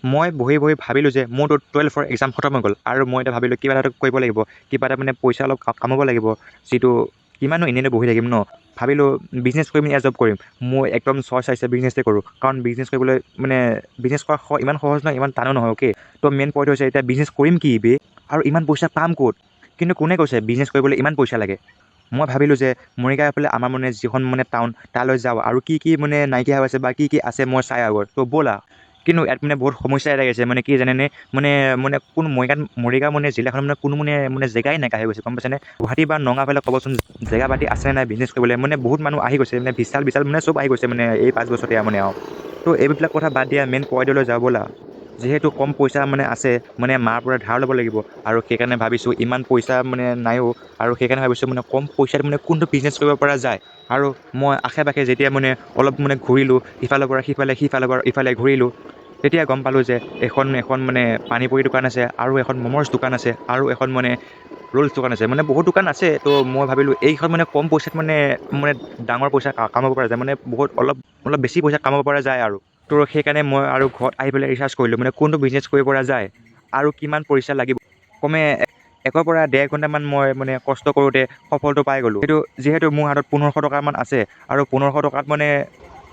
মই বহি ভাবিলোঁ যে মোৰতো 12ৰ এক্সাম খতম হৈ গ'ল আৰু মই এতিয়া ভাবিলোঁ কিবা এটা কৰিব লাগিব, কিবা এটা মানে পইচা অলপ কামাব লাগিব, যিটো কিমানো এনেই বহি থাকিম ন। ভাবিলোঁ বিজনেছ কৰিম নে জব কৰিম। মোৰ একদম চইচ আহিছে বিজনেছেই কৰোঁ, কাৰণ বিজনেছ কৰিবলৈ মানে বিজনেছ কৰা ইমান সহজ নহয়, ইমান টানো নহয়। অ'কে, তো মেইন পইণ্ট হৈছে এতিয়া বিজনেছ কৰিম কি বে, আৰু ইমান পইচা পাম ক'ত। কিন্তু কোনে কৈছে বিজনেছ কৰিবলৈ ইমান পইচা লাগে। মই ভাবিলোঁ যে মৰিগাঁও এইফালে আমাৰ মানে যিখন মানে টাউন তালৈ যাওঁ আৰু কি মানে নাইকিয়া হৈ আছে বা কি আছে মই চাই আগত তো ব'লা। কিন্তু ইয়াত মানে বহুত সমস্যা এটা গৈছে, মানে কি জানেনে, মানে কোন মৰিগাঁও মানে জিলাখন মানে কোনো মানে জেগাই নাইকিয়া হৈ গৈছে, গম পাইছেনে। গুৱাহাটী বা নগাঁও ফালে ক'বচোন জেগা পাতি আছে নাই বিজনেছ কৰিবলৈ, মানে বহুত মানুহ আহি গৈছে, মানে বিশাল মানে চব আহি গৈছে মানে এই 5 বছৰতে মানে আৰু। তো এইবিলাক কথা বাদ দিয়া, মেইন পইণ্টলৈ যাওঁ ব'লা। যিহেতু কম পইচা মানে আছে, মানে মাৰ পৰা ধাৰ ল'ব লাগিব, আৰু সেইকাৰণে ভাবিছোঁ ইমান পইচা মানে নাইও, আৰু সেইকাৰণে ভাবিছোঁ মানে কম পইচাত মানে কোনটো বিজনেছ কৰিব পৰা যায়। আৰু মই আশে পাশে যেতিয়া মানে অলপ মানে ঘূৰিলোঁ, ইফালৰ পৰা সিফালৰ পৰা ইফালে ঘূৰিলোঁ, তেতিয়া গম পালোঁ যে এখন মানে পানীপুৰি দোকান আছে, আৰু এখন ম'ম'ৰ দোকান আছে, আৰু এখন মানে ৰোলছ দোকান আছে, মানে বহুত দোকান আছে। তো মই ভাবিলোঁ এইখন মানে কম পইচাত মানে ডাঙৰ পইচা কামাব পৰা যায়, মানে বহুত অলপ বেছি পইচা কামাব পৰা যায় আৰু। তো সেইকাৰণে মই আৰু ঘৰত আহি পেলাই ৰিচাৰ্জ কৰিলোঁ, মানে কোনটো বিজনেছ কৰিব পৰা যায় আৰু কিমান পইচা লাগিব। কমে 1 পৰা 1.5 ঘণ্টামান মই মানে কষ্ট কৰোঁতে সফলটো পাই গ'লোঁ। যিহেতু মোৰ হাতত 1500 টকামান আছে, আৰু 1500 টকাত মানে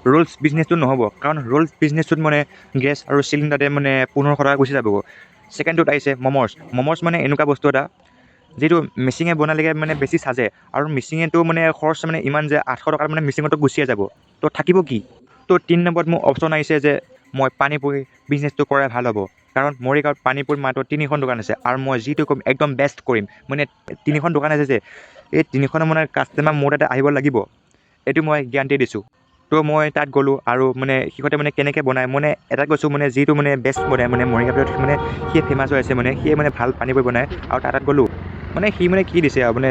ৰোলছ বিজনেছটো নহ'ব, কাৰণ ৰোলছ বিজনেছটোত মানে গেছ আৰু চিলিণ্ডাৰতে মানে 1500 টকা গুচি যাব। ছেকেণ্ডটোত আহিছে ম'ম'জ মানে এনেকুৱা বস্তু এটা যিটো মিচিঙে বনালেগে মানে বেছি চাজে, আৰু মিচিঙেতো মানে খৰচ মানে ইমান যে 800 টকাত মানে মিচিঙতো গুচিয়ে যাব, তো থাকিব কি। তো 3 নম্বৰত মোৰ অপশ্যন আহিছে যে মই পানীপুৰি বিজনেছটো কৰাই ভাল হ'ব, কাৰণ মৰিগাঁৱত পানীপুৰি মাত্ৰ 3খন দোকান আছে, আৰু মই যিটো কৰিম একদম বেষ্ট কৰিম। মানে 3খন দোকান আছে যে এই 3খনৰ মানে কাষ্টমাৰ মোৰ তাতে আহিব লাগিব, এইটো মই গেৰাণ্টি দিছোঁ। তো মই তাত গ'লোঁ, আৰু মানে সিহঁতে মানে কেনেকৈ বনায়, মানে এটা কৈছোঁ মানে যিটো মানে বেষ্ট বনায়, মানে মৰিগাঁৱত মানে সিয়ে ফেমাছ হৈ আছে, মানে সিয়ে মানে ভাল পানীপুৰি বনায়। আৰু তাত গ'লোঁ, মানে সি মানে কি দিছে আৰু মানে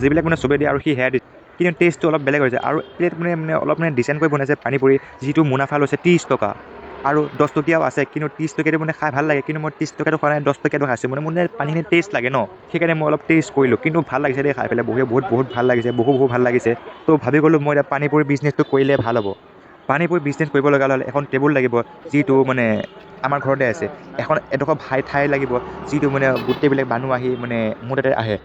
যিবিলাক মানে চবেই দিয়ে আৰু সি সেয়া দিছে, কিন্তু টেষ্টটো অলপ বেলেগ হৈছে, আৰু প্লেট মানে অলপ মানে ডিচেণ্টকৈ বনাইছে পানীপুৰি, যিটো মুনাফা লৈছে 30 টকা। আৰু 10 টকীয়াও আছে, কিন্তু 30 টকীয়াটো মানে খাই ভাল লাগে, কিন্তু মই 30 টকীয়াটো খোৱা নাই, 10 টকীয়াটো খাইছোঁ। মানে পানীখিনি টেষ্ট লাগে ন, সেইকাৰণে মই অলপ টেষ্ট কৰিলোঁ, কিন্তু ভাল লাগিছে দেই খাই পেলাই, বহুত ভাল লাগিছে, বহুত ভাল লাগিছে। তো ভাবি গ'লোঁ মই এতিয়া পানীপুৰি বিজনেছটো কৰিলে ভাল হ'ব। পানীপুৰি বিজনেছ কৰিব লগা হ'লে এখন টেবুল লাগিব, যিটো মানে আমাৰ ঘৰতে আছে। এডোখৰ ঠাই লাগিব, যিটো মানে গোটেইবিলাক মানুহ আহি মানে মোৰ তাতে আহে।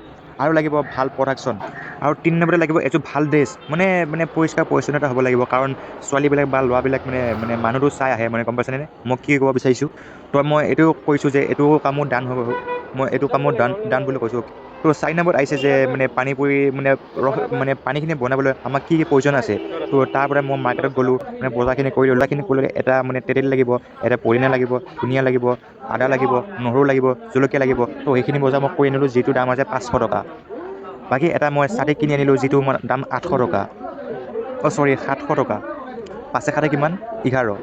আৰু লাগিব ভাল প্ৰডাকশ্যন, আৰু 3 নম্বৰতে লাগিব এযোৰ ভাল ড্ৰেছ, মানে পৰিষ্কাৰ পৰিচ্ছন্নতা হ'ব লাগিব, কাৰণ ছোৱালীবিলাক বা ল'ৰাবিলাক মানে মানুহটো চাই আহে, মানে গম পাইছেনে মই কি ক'ব বিচাৰিছোঁ। তো মই এইটো কৈছোঁ যে এইটো কামত ডান হ'ব, মই এইটো কামত ডান বুলি কৈছোঁ। তো 4 নম্বৰত আহিছে যে মানে পানীপুৰি মানে পানীখিনি বনাবলৈ আমাক কি প্ৰয়োজন আছে। তো তাৰ পৰা মই মাৰ্কেটত গ'লোঁ, মানে বজাৰখিনি কৰিলোঁ, এটা মানে তেতেলী লাগিব, এটা পদিনা লাগিব, ধনিয়া লাগিব, আদা লাগিব, নহৰু লাগিব, জলকীয়া লাগিব। তো সেইখিনি বজাৰ মই কৰি আনিলোঁ, যিটো দাম আছে 500 টকা। বাকী এটা মই ছাতি কিনি আনিলোঁ, যিটো দাম 800 টকা, 700 টকা। 5 7 কিমান 11,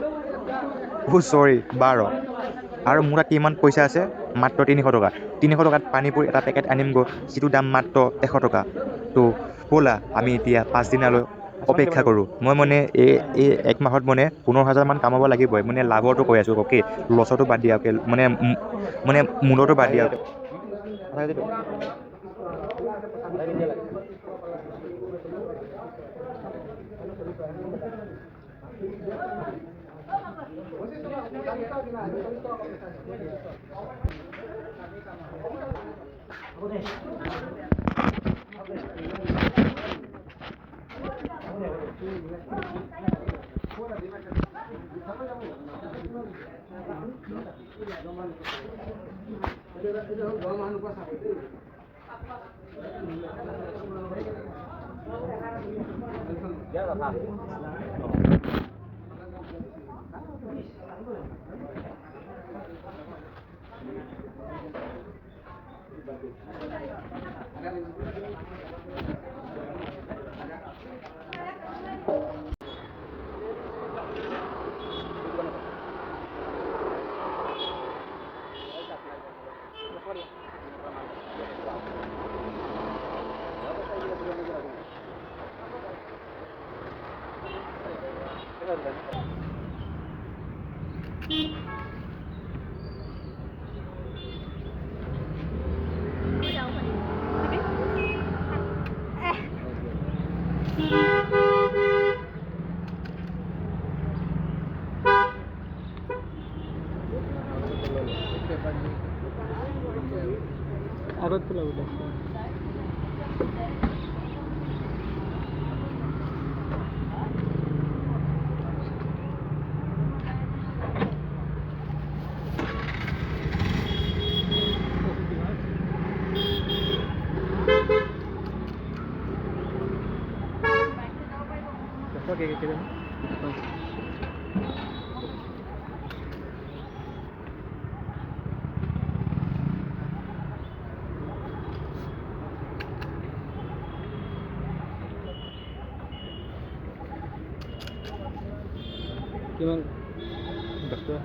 12। আৰু মোৰ তাত কিমান পইচা আছে, মাত্ৰ 300 টকা। 300 টকাত পানীপুৰি এটা পেকেট আনিমগৈ, যিটো দাম মাত্ৰ 100 টকা। তো ব'লা আমি এতিয়া 5 দিনলৈ অপেক্ষা কৰোঁ। মই মানে এই 1 মাহত মানে 15,000 মান কামাব লাগিবই, মানে লাভৰটো কৈ আছোঁ। অ'কে, লছৰটো বাদ দিয়া, অ'কে, মানে মূলৰটো বাদ দিয়া। আগত পেলাব দে কিমান 10 টকা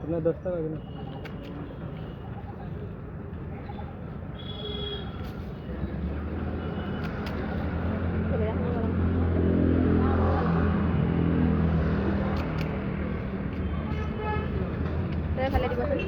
আপনাৰ 10 টাকা কিনা ভালে দিবচোন